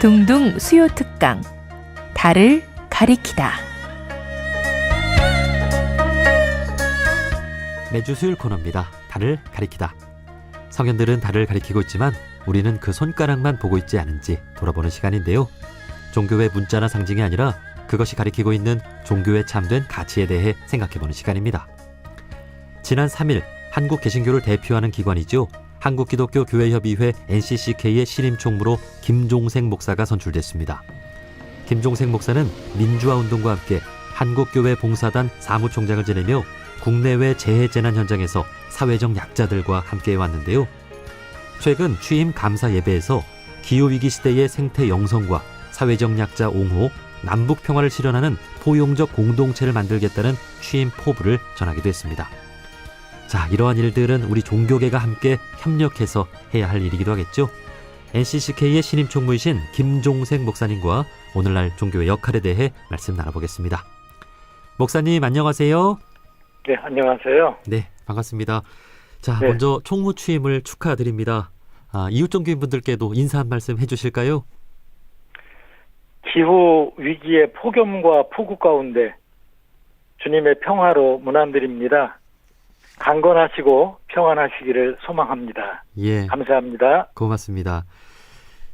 둥둥 수요 특강 달을 가리키다. 매주 수요일 코너입니다. 달을 가리키다. 성현들은 달을 가리키고 있지만 우리는 그 손가락만 보고 있지 않은지 돌아보는 시간인데요. 종교의 문자나 상징이 아니라 그것이 가리키고 있는 종교의 참된 가치에 대해 생각해보는 시간입니다. 지난 3일 한국 개신교를 대표하는 기관이죠. 한국기독교교회협의회 NCCK의 신임 총무로 김종생 목사가 선출됐습니다. 김종생 목사는 민주화운동과 함께 한국교회 봉사단 사무총장을 지내며 국내외 재해재난 현장에서 사회적 약자들과 함께 왔는데요. 최근 취임 감사 예배에서 기후위기 시대의 생태 영성과 사회적 약자 옹호, 남북 평화를 실현하는 포용적 공동체를 만들겠다는 취임 포부를 전하기도 했습니다. 자, 이러한 일들은 우리 종교계가 함께 협력해서 해야 할 일이기도 하겠죠. NCCK의 신임 총무이신 김종생 목사님과 오늘날 종교의 역할에 대해 말씀 나눠보겠습니다. 목사님 안녕하세요. 네, 안녕하세요. 네, 반갑습니다. 자, 네. 먼저 총무 취임을 축하드립니다. 이웃종교인분들께도 인사 한 말씀 해주실까요? 기후 위기의 폭염과 폭우 가운데 주님의 평화로 문안드립니다. 강건하시고 평안하시기를 소망합니다. 예, 감사합니다. 고맙습니다.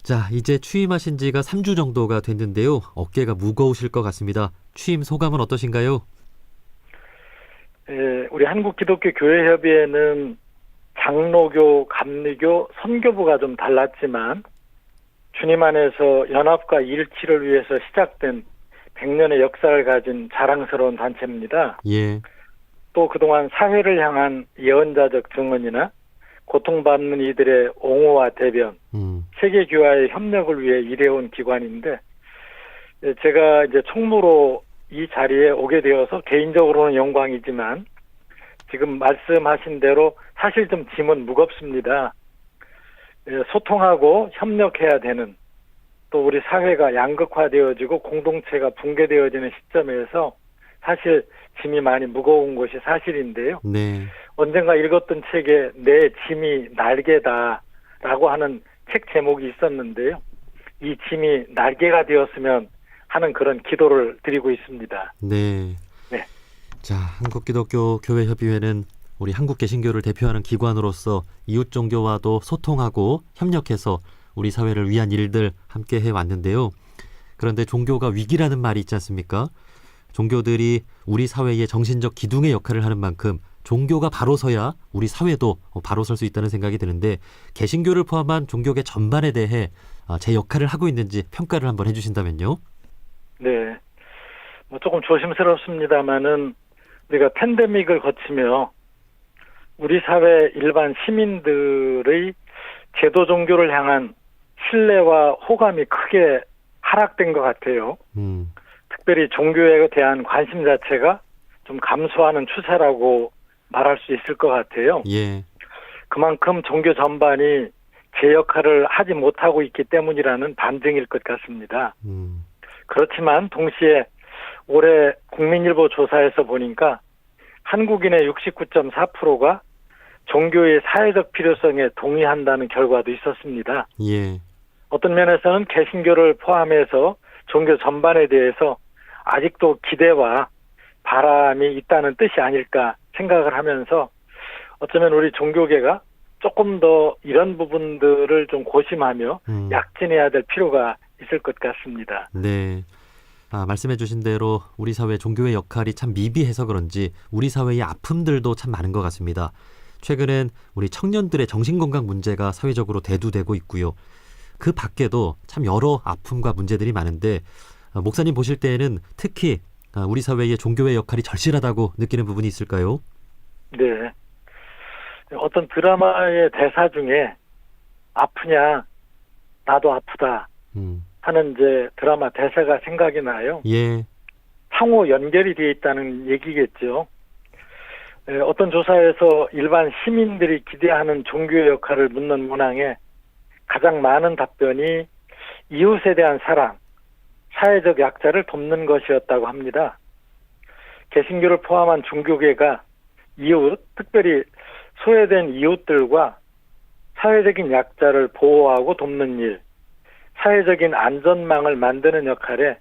자, 이제 취임하신 지가 3주 정도가 됐는데요. 어깨가 무거우실 것 같습니다. 취임 소감은 어떠신가요? 우리 한국기독교교회협의회는 장로교, 감리교, 선교부가 좀 달랐지만 주님 안에서 연합과 일치를 위해서 시작된 100년의 역사를 가진 자랑스러운 단체입니다. 예, 또 그동안 사회를 향한 예언자적 증언이나 고통받는 이들의 옹호와 대변, 세계교화의 협력을 위해 일해온 기관인데, 제가 이제 총무로 이 자리에 오게 되어서 개인적으로는 영광이지만 지금 말씀하신 대로 사실 좀 짐은 무겁습니다. 소통하고 협력해야 되는, 또 우리 사회가 양극화되어지고 공동체가 붕괴되어지는 시점에서 사실 짐이 많이 무거운 것이 사실인데요. 네, 언젠가 읽었던 책에 내 짐이 날개다라고 하는 책 제목이 있었는데요. 이 짐이 날개가 되었으면 하는 그런 기도를 드리고 있습니다. 네. 네. 자, 한국기독교교회협의회는 우리 한국개신교를 대표하는 기관으로서 이웃종교와도 소통하고 협력해서 우리 사회를 위한 일들 함께 해왔는데요. 그런데 종교가 위기라는 말이 있지 않습니까? 종교들이 우리 사회의 정신적 기둥의 역할을 하는 만큼 종교가 바로 서야 우리 사회도 바로 설 수 있다는 생각이 드는데, 개신교를 포함한 종교계 전반에 대해 제 역할을 하고 있는지 평가를 한번 해주신다면요. 네. 조금 조심스럽습니다만은 우리가 팬데믹을 거치며 우리 사회 일반 시민들의 제도 종교를 향한 신뢰와 호감이 크게 하락된 것 같아요. 특별히 종교에 대한 관심 자체가 좀 감소하는 추세라고 말할 수 있을 것 같아요. 예, 그만큼 종교 전반이 제 역할을 하지 못하고 있기 때문이라는 반증일 것 같습니다. 그렇지만 동시에 올해 국민일보 조사에서 보니까 한국인의 69.4%가 종교의 사회적 필요성에 동의한다는 결과도 있었습니다. 예, 어떤 면에서는 개신교를 포함해서 종교 전반에 대해서 아직도 기대와 바람이 있다는 뜻이 아닐까 생각을 하면서, 어쩌면 우리 종교계가 조금 더 이런 부분들을 좀 고심하며 약진해야 될 필요가 있을 것 같습니다. 네. 말씀해 주신 대로 우리 사회 종교의 역할이 참 미비해서 그런지 우리 사회의 아픔들도 참 많은 것 같습니다. 최근엔 우리 청년들의 정신건강 문제가 사회적으로 대두되고 있고요. 그 밖에도 참 여러 아픔과 문제들이 많은데, 목사님 보실 때에는 특히 우리 사회의 종교의 역할이 절실하다고 느끼는 부분이 있을까요? 네. 어떤 드라마의 대사 중에 아프냐, 나도 아프다 하는 이제 드라마 대사가 생각이 나요. 예, 상호 연결이 되어 있다는 얘기겠죠. 어떤 조사에서 일반 시민들이 기대하는 종교의 역할을 묻는 문항에 가장 많은 답변이 이웃에 대한 사랑, 사회적 약자를 돕는 것이었다고 합니다. 개신교를 포함한 종교계가 이웃, 특별히 소외된 이웃들과 사회적인 약자를 보호하고 돕는 일, 사회적인 안전망을 만드는 역할에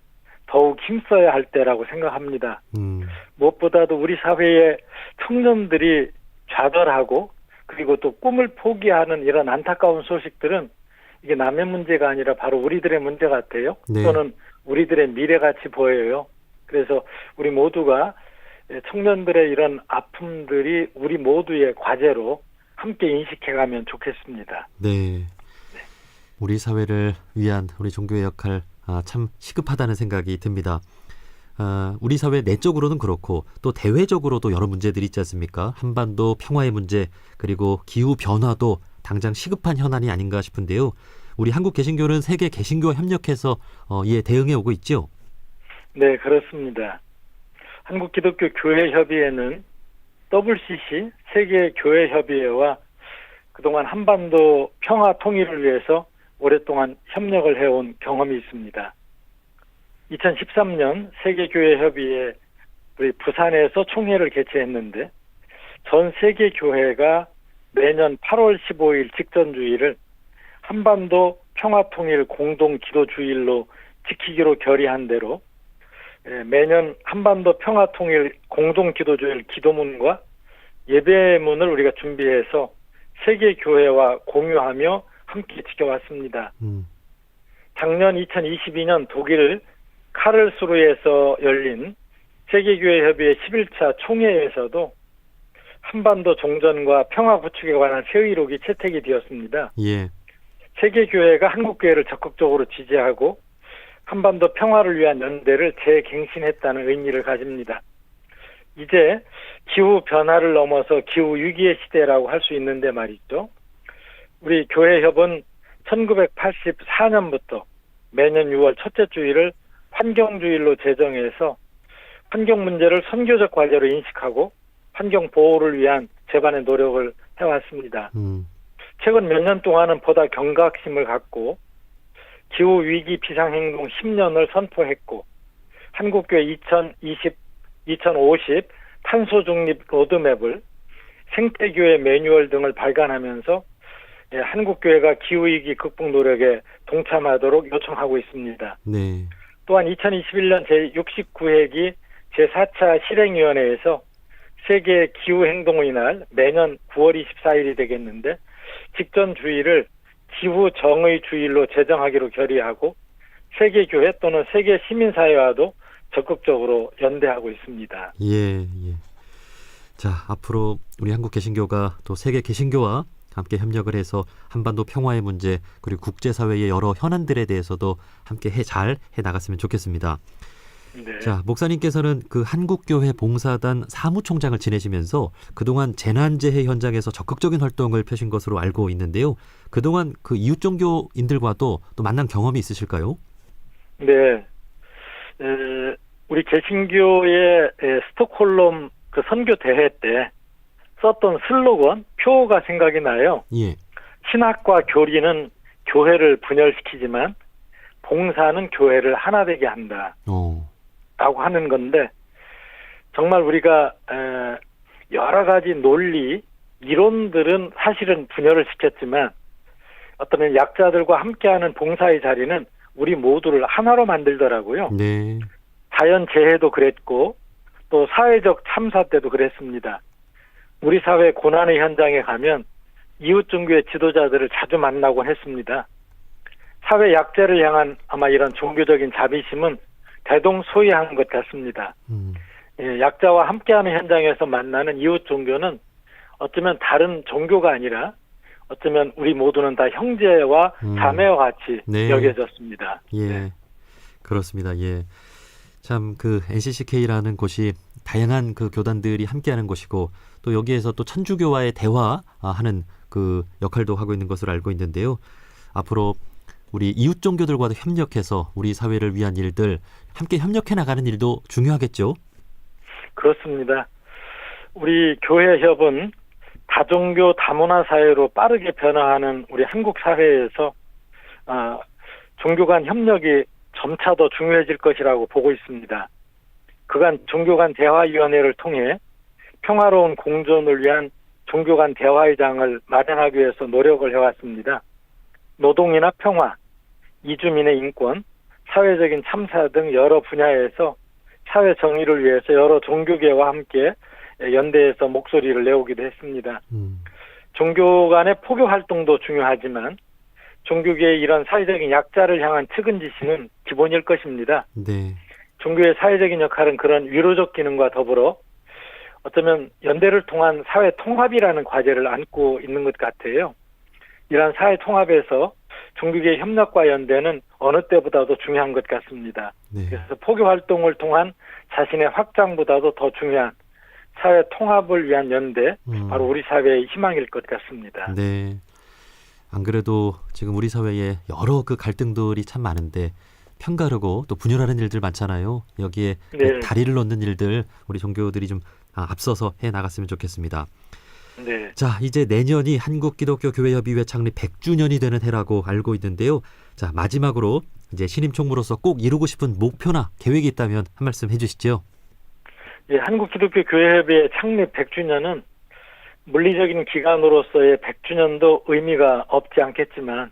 더욱 힘써야 할 때라고 생각합니다. 무엇보다도 우리 사회의 청년들이 좌절하고 그리고 또 꿈을 포기하는 이런 안타까운 소식들은 이게 남의 문제가 아니라 바로 우리들의 문제 같아요. 네. 또는 우리들의 미래같이 보여요. 그래서 우리 모두가 청년들의 이런 아픔들이 우리 모두의 과제로 함께 인식해가면 좋겠습니다. 네. 우리 사회를 위한 우리 종교의 역할 참 시급하다는 생각이 듭니다. 우리 사회 내적으로는 그렇고 또 대외적으로도 여러 문제들이 있지 않습니까? 한반도 평화의 문제 그리고 기후 변화도 당장 시급한 현안이 아닌가 싶은데요. 우리 한국 개신교는 세계 개신교와 협력해서 이에 대응해 오고 있죠? 네, 그렇습니다. 한국기독교교회협의회는 WCC 세계교회협의회와 그동안 한반도 평화 통일을 위해서 오랫동안 협력을 해온 경험이 있습니다. 2013년 세계교회협의회 우리 부산에서 총회를 개최했는데 전 세계교회가 매년 8월 15일 직전주일을 한반도 평화통일 공동기도주일로 지키기로 결의한 대로 매년 한반도 평화통일 공동기도주일 기도문과 예배문을 우리가 준비해서 세계교회와 공유하며 함께 지켜왔습니다. 작년 2022년 독일 카를스루에서 열린 세계교회협의회 11차 총회에서도 한반도 종전과 평화 구축에 관한 새의록이 채택이 되었습니다. 예. 세계교회가 한국교회를 적극적으로 지지하고 한반도 평화를 위한 연대를 재갱신했다는 의미를 가집니다. 이제 기후 변화를 넘어서 기후 위기의 시대라고 할 수 있는데 말이죠. 우리 교회협은 1984년부터 매년 6월 첫째 주일을 환경주일로 제정해서 환경 문제를 선교적 과제로 인식하고 환경 보호를 위한 제반의 노력을 해왔습니다. 최근 몇 년 동안은 보다 경각심을 갖고 기후위기 비상행동 10년을 선포했고 한국교회 2050 탄소중립 로드맵을 생태교회 매뉴얼 등을 발간하면서 한국교회가 기후위기 극복 노력에 동참하도록 요청하고 있습니다. 네. 또한 2021년 제69회기 제4차 실행위원회에서 세계 기후행동의 날 매년 9월 24일이 되겠는데 직전 주일을 기후정의 주일로 제정하기로 결의하고 세계교회 또는 세계 시민사회와도 적극적으로 연대하고 있습니다. 예. 자, 앞으로 우리 한국 개신교가 또 세계 개신교와 함께 협력을 해서 한반도 평화의 문제 그리고 국제사회의 여러 현안들에 대해서도 함께 잘 해나갔으면 좋겠습니다. 네. 자, 목사님께서는 그 한국교회 봉사단 사무총장을 지내시면서 그동안 재난재해 현장에서 적극적인 활동을 펴신 것으로 알고 있는데요. 그동안 그 이웃종교인들과도 또 만난 경험이 있으실까요? 네. 우리 개신교의 스톡홀름 그 선교 대회 때 썼던 슬로건, 표가 생각이 나요. 예. 신학과 교리는 교회를 분열시키지만 봉사는 교회를 하나 되게 한다. 라고 하는 건데 정말 우리가 여러 가지 논리, 이론들은 사실은 분열을 시켰지만 어떤 약자들과 함께하는 봉사의 자리는 우리 모두를 하나로 만들더라고요. 네. 자연재해도 그랬고 또 사회적 참사 때도 그랬습니다. 우리 사회 고난의 현장에 가면 이웃종교의 지도자들을 자주 만나곤 했습니다. 사회 약자를 향한 아마 이런 종교적인 자비심은 대동소이한 것 같습니다. 약자와 함께하는 현장에서 만나는 이웃종교는 어쩌면 다른 종교가 아니라 어쩌면 우리 모두는 다 형제와 자매와 같이 네. 여겨졌습니다. 예, 네. 그렇습니다. 예, 참 그 NCCK라는 곳이 다양한 그 교단들이 함께하는 곳이고 또 여기에서 또 천주교와의 대화하는 그 역할도 하고 있는 것으로 알고 있는데요. 앞으로 우리 이웃 종교들과도 협력해서 우리 사회를 위한 일들 함께 협력해 나가는 일도 중요하겠죠. 그렇습니다. 우리 교회협은 다종교 다문화 사회로 빠르게 변화하는 우리 한국 사회에서 종교 간 협력이 점차 더 중요해질 것이라고 보고 있습니다. 그간 종교 간 대화위원회를 통해 평화로운 공존을 위한 종교 간 대화의 장을 마련하기 위해서 노력을 해왔습니다. 노동이나 평화, 이주민의 인권, 사회적인 참사 등 여러 분야에서 사회 정의를 위해서 여러 종교계와 함께 연대해서 목소리를 내오기도 했습니다. 종교 간의 포교 활동도 중요하지만 종교계의 이런 사회적인 약자를 향한 측은지심은 기본일 것입니다. 네. 종교의 사회적인 역할은 그런 위로적 기능과 더불어 어쩌면 연대를 통한 사회 통합이라는 과제를 안고 있는 것 같아요. 이러한 사회 통합에서 종교계의 협력과 연대는 어느 때보다도 중요한 것 같습니다. 네. 그래서 포교 활동을 통한 자신의 확장보다도 더 중요한 사회 통합을 위한 연대, 바로 우리 사회의 희망일 것 같습니다. 네. 안 그래도 지금 우리 사회에 여러 그 갈등들이 참 많은데 편가르고 또 분열하는 일들 많잖아요. 여기에 그 네. 다리를 놓는 일들 우리 종교들이 좀 앞서서 해 나갔으면 좋겠습니다. 네. 자, 이제 내년이 한국기독교교회협의회 창립 100주년이 되는 해라고 알고 있는데요. 자, 마지막으로 이제 신임 총무로서 꼭 이루고 싶은 목표나 계획이 있다면 한 말씀 해주시죠. 예, 한국기독교교회협의회 창립 100주년은 물리적인 기간으로서의 100주년도 의미가 없지 않겠지만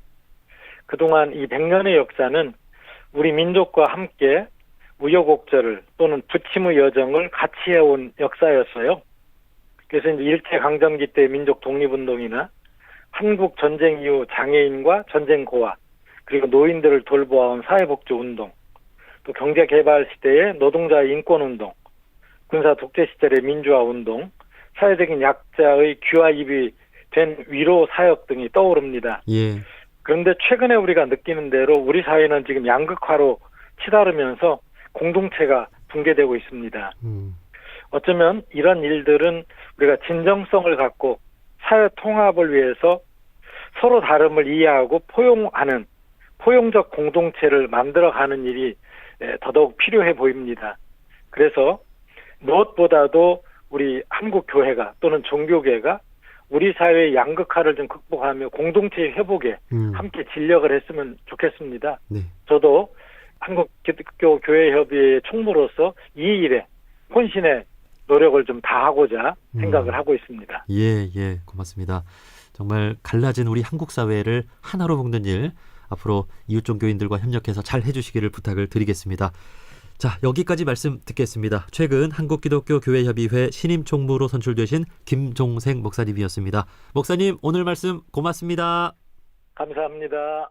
그동안 이 100년의 역사는 우리 민족과 함께 우여곡절을 또는 부침의 여정을 같이 해온 역사였어요. 그래서 이제 일제강점기 때 민족 독립운동이나 한국 전쟁 이후 장애인과 전쟁 고아 그리고 노인들을 돌보아온 사회복지운동, 또 경제개발 시대의 노동자의 인권운동, 군사 독재 시절의 민주화운동, 사회적인 약자의 귀화입이 된 위로 사역 등이 떠오릅니다. 예. 그런데 최근에 우리가 느끼는 대로 우리 사회는 지금 양극화로 치달으면서 공동체가 붕괴되고 있습니다. 어쩌면 이런 일들은 우리가 진정성을 갖고 사회 통합을 위해서 서로 다름을 이해하고 포용하는 포용적 공동체를 만들어가는 일이 더더욱 필요해 보입니다. 그래서 무엇보다도 우리 한국교회가 또는 종교계가 우리 사회의 양극화를 좀 극복하며 공동체의 회복에 함께 진력을 했으면 좋겠습니다. 네. 저도 한국기독교교회협의회 총무로서 이 일에 혼신의 노력을 좀 다하고자 생각을 하고 있습니다. 예, 고맙습니다. 정말 갈라진 우리 한국 사회를 하나로 묶는 일, 앞으로 이웃 종교인들과 협력해서 잘 해주시기를 부탁을 드리겠습니다. 자, 여기까지 말씀 듣겠습니다. 최근 한국기독교교회협의회 신임 총무로 선출되신 김종생 목사님이었습니다. 목사님, 오늘 말씀 고맙습니다. 감사합니다.